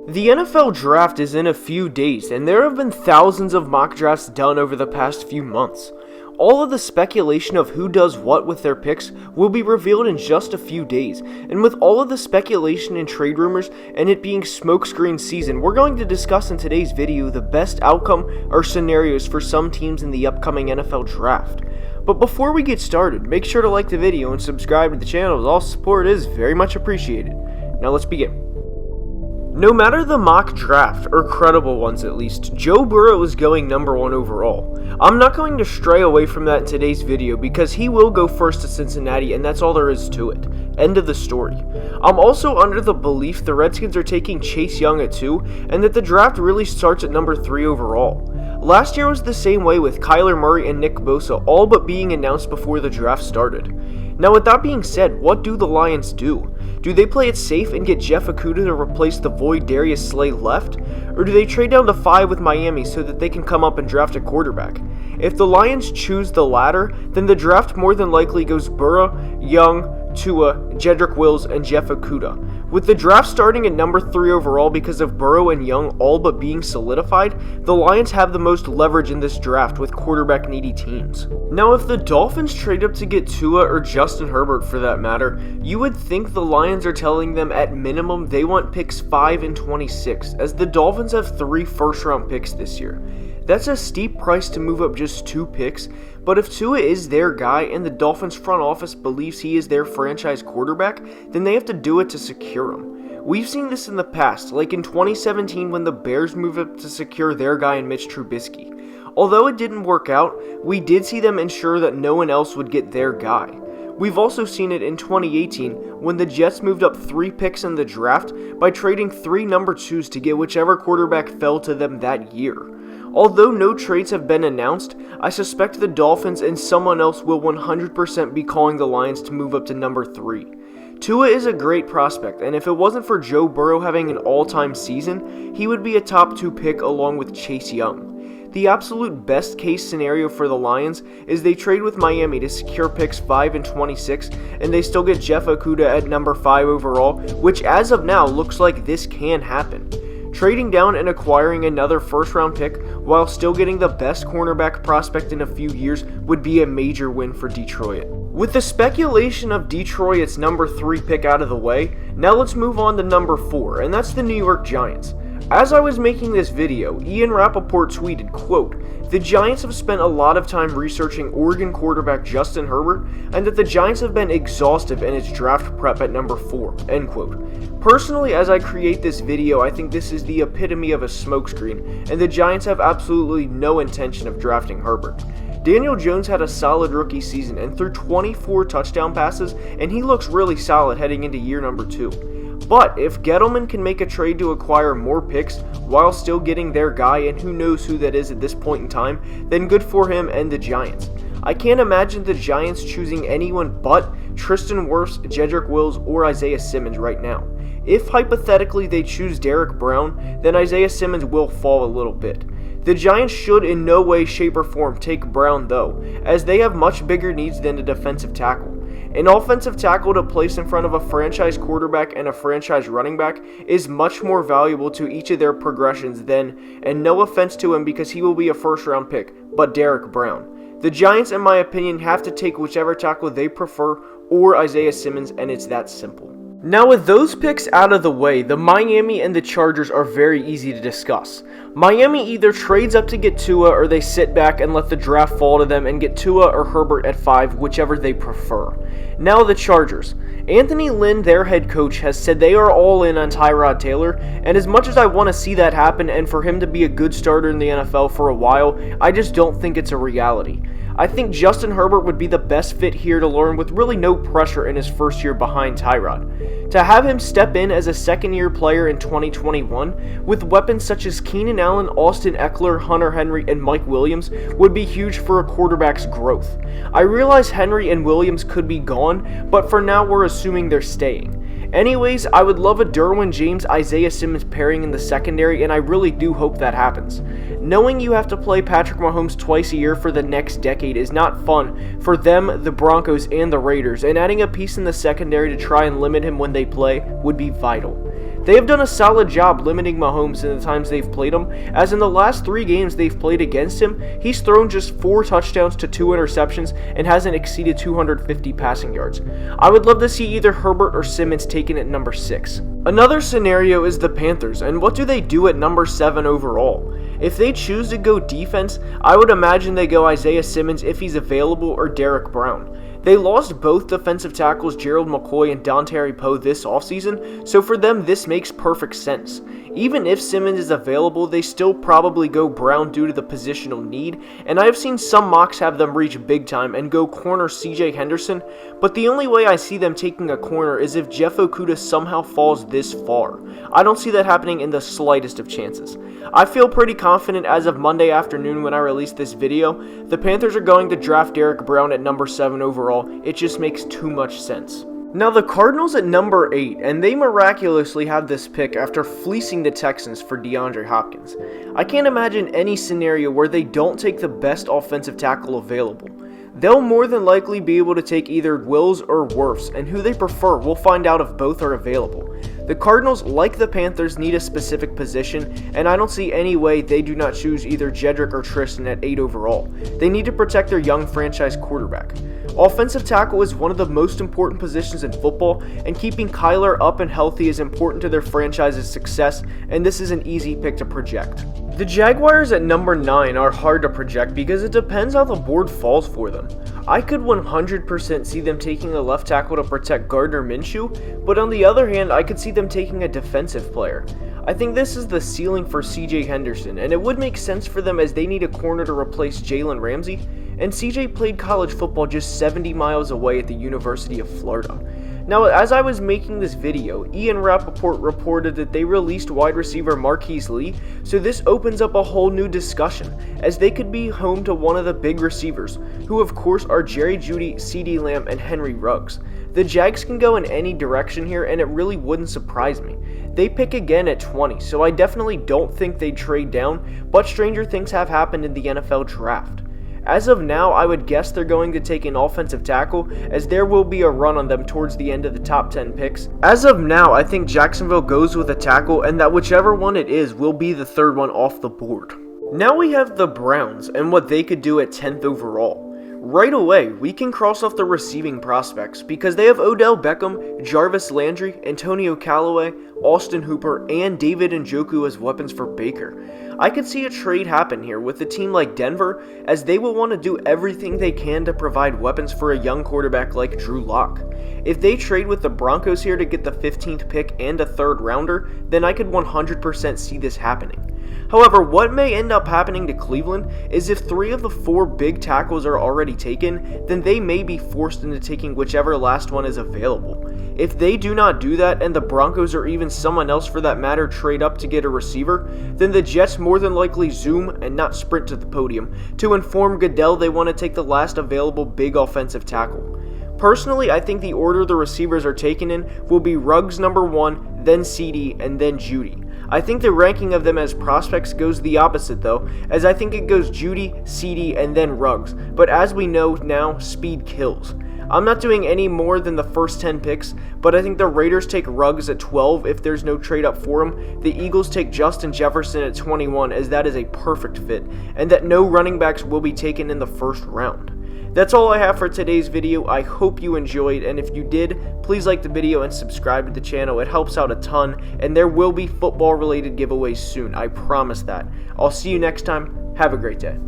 The NFL Draft is in a few days, and there have been thousands of mock drafts done over the past few months. All of the speculation of who does what with their picks will be revealed in just a few days, and with all of the speculation and trade rumors and it being smokescreen season, we're going to discuss in today's video the best outcome or scenarios for some teams in the upcoming NFL Draft. But before we get started, make sure to like the video and subscribe to the channel, as all support is very much appreciated. Now let's begin. No matter the mock draft, or credible ones at least, Joe Burrow is going number 1 overall. I'm not going to stray away from that in today's video because he will go first to Cincinnati, and that's all there is to it. End of the story. I'm also under the belief the Redskins are taking Chase Young at 2, and that the draft really starts at number 3 overall. Last year was the same way with Kyler Murray and Nick Bosa all but being announced before the draft started. Now with that being said, what do the Lions do? Do they play it safe and get Jeff Okudah to replace the void Darius Slay left? Or do they trade down to 5 with Miami so that they can come up and draft a quarterback? If the Lions choose the latter, then the draft more than likely goes Burrow, Young, Tua, Jedrick Wills, and Jeff Okudah. With the draft starting at number 3 overall because of Burrow and Young all but being solidified, the Lions have the most leverage in this draft with quarterback-needy teams. Now, if the Dolphins trade up to get Tua or Justin Herbert for that matter, you would think the Lions are telling them at minimum they want picks 5 and 26, as the Dolphins have 3 first-round picks this year. That's a steep price to move up just 2 picks, but if Tua is their guy and the Dolphins front office believes he is their franchise quarterback, then they have to do it to secure him. We've seen this in the past, like in 2017 when the Bears moved up to secure their guy in Mitch Trubisky. Although it didn't work out, we did see them ensure that no one else would get their guy. We've also seen it in 2018 when the Jets moved up 3 picks in the draft by trading 3 number 2s to get whichever quarterback fell to them that year. Although no trades have been announced, I suspect the Dolphins and someone else will 100% be calling the Lions to move up to number 3. Tua is a great prospect, and if it wasn't for Joe Burrow having an all-time season, he would be a top 2 pick along with Chase Young. The absolute best case scenario for the Lions is they trade with Miami to secure picks 5 and 26, and they still get Jeff Okudah at number 5 overall, which as of now looks like this can happen. Trading down and acquiring another first-round pick while still getting the best cornerback prospect in a few years would be a major win for Detroit. With the speculation of Detroit's number 3 pick out of the way, now let's move on to number 4, and that's the New York Giants. As I was making this video, Ian Rappaport tweeted, quote, "The Giants have spent a lot of time researching Oregon quarterback Justin Herbert, and that the Giants have been exhaustive in its draft prep at number 4, end quote. Personally, as I create this video, I think this is the epitome of a smokescreen, and the Giants have absolutely no intention of drafting Herbert. Daniel Jones had a solid rookie season and threw 24 touchdown passes, and he looks really solid heading into year number 2. But if Gettleman can make a trade to acquire more picks while still getting their guy, and who knows who that is at this point in time, then good for him and the Giants. I can't imagine the Giants choosing anyone but Tristan Wirfs, Jedrick Wills, or Isaiah Simmons right now. If hypothetically they choose Derek Brown, then Isaiah Simmons will fall a little bit. The Giants should in no way, shape, or form take Brown though, as they have much bigger needs than a defensive tackle. An offensive tackle to place in front of a franchise quarterback and a franchise running back is much more valuable to each of their progressions than, and no offense to him because he will be a first-round pick, but Derek Brown. The Giants, in my opinion, have to take whichever tackle they prefer or Isaiah Simmons, and it's that simple. Now with those picks out of the way, the Miami and the Chargers are very easy to discuss. Miami either trades up to get Tua or they sit back and let the draft fall to them and get Tua or Herbert at 5, whichever they prefer. Now the Chargers. Anthony Lynn, their head coach, has said they are all in on Tyrod Taylor, and as much as I want to see that happen and for him to be a good starter in the NFL for a while, I just don't think it's a reality. I think Justin Herbert would be the best fit here to learn with really no pressure in his first year behind Tyrod. To have him step in as a second-year player in 2021 with weapons such as Keenan Allen, Austin Eckler, Hunter Henry, and Mike Williams would be huge for a quarterback's growth. I realize Henry and Williams could be gone, but for now we're assuming they're staying. Anyways, I would love a Derwin James, Isaiah Simmons pairing in the secondary, and I really do hope that happens. Knowing you have to play Patrick Mahomes twice a year for the next decade is not fun for them, the Broncos, and the Raiders, and adding a piece in the secondary to try and limit him when they play would be vital. They have done a solid job limiting Mahomes in the times they've played him, as in the last 3 games they've played against him, he's thrown just 4 touchdowns to 2 interceptions and hasn't exceeded 250 passing yards. I would love to see either Herbert or Simmons taken at number 6. Another scenario is the Panthers, and what do they do at number 7 overall? If they choose to go defense, I would imagine they go Isaiah Simmons if he's available or Derek Brown. They lost both defensive tackles Gerald McCoy and Dontari Poe this offseason, so for them this makes perfect sense. Even if Simmons is available, they still probably go Brown due to the positional need, and I have seen some mocks have them reach big time and go corner CJ Henderson, but the only way I see them taking a corner is if Jeff Okudah somehow falls this far. I don't see that happening in the slightest of chances. I feel pretty confident as of Monday afternoon when I release this video, the Panthers are going to draft Derek Brown at number 7 overall. It just makes too much sense. Now the Cardinals at number 8, and they miraculously have this pick after fleecing the Texans for DeAndre Hopkins. I can't imagine any scenario where they don't take the best offensive tackle available. They'll more than likely be able to take either Wills or Wirfs, and who they prefer, we'll find out if both are available. The Cardinals, like the Panthers, need a specific position, and I don't see any way they do not choose either Jedrick or Tristan at 8 overall. They need to protect their young franchise quarterback. Offensive tackle is one of the most important positions in football, and keeping Kyler up and healthy is important to their franchise's success, and this is an easy pick to project. The Jaguars at number 9 are hard to project because it depends how the board falls for them. I could 100% see them taking a left tackle to protect Gardner Minshew, but on the other hand, I could see them taking a defensive player. I think this is the ceiling for CJ Henderson, and it would make sense for them as they need a corner to replace Jalen Ramsey, and CJ played college football just 70 miles away at the University of Florida. Now, as I was making this video, Ian Rappaport reported that they released wide receiver Marquise Lee, so this opens up a whole new discussion, as they could be home to one of the big receivers, who of course are Jerry Jeudy, CeeDee Lamb, and Henry Ruggs. The Jags can go in any direction here, and it really wouldn't surprise me. They pick again at 20, so I definitely don't think they'd trade down, but stranger things have happened in the NFL Draft. As of now, I would guess they're going to take an offensive tackle, as there will be a run on them towards the end of the top 10 picks. As of now, I think Jacksonville goes with a tackle, and that whichever one it is will be the third one off the board. Now we have the Browns, and what they could do at 10th overall. Right away, we can cross off the receiving prospects because they have Odell Beckham, Jarvis Landry, Antonio Callaway, Austin Hooper, and David Njoku as weapons for Baker. I could see a trade happen here with a team like Denver, as they will want to do everything they can to provide weapons for a young quarterback like Drew Lock. If they trade with the Broncos here to get the 15th pick and a 3rd rounder, then I could 100% see this happening. However, what may end up happening to Cleveland is if 3 of the 4 big tackles are already taken, then they may be forced into taking whichever last one is available. If they do not do that, and the Broncos or even someone else for that matter trade up to get a receiver, then the Jets more than likely zoom and not sprint to the podium to inform Goodell they want to take the last available big offensive tackle. Personally, I think the order the receivers are taken in will be Ruggs number 1, then CeeDee, and then Jeudy. I think the ranking of them as prospects goes the opposite though, as I think it goes Jeudy, CeeDee, and then Ruggs, but as we know now, speed kills. I'm not doing any more than the first 10 picks, but I think the Raiders take Ruggs at 12 if there's no trade up for him, the Eagles take Justin Jefferson at 21 as that is a perfect fit, and that no running backs will be taken in the first round. That's all I have for today's video. I hope you enjoyed, and if you did, please like the video and subscribe to the channel. It helps out a ton, and there will be football related giveaways soon. I promise that. I'll see you next time. Have a great day.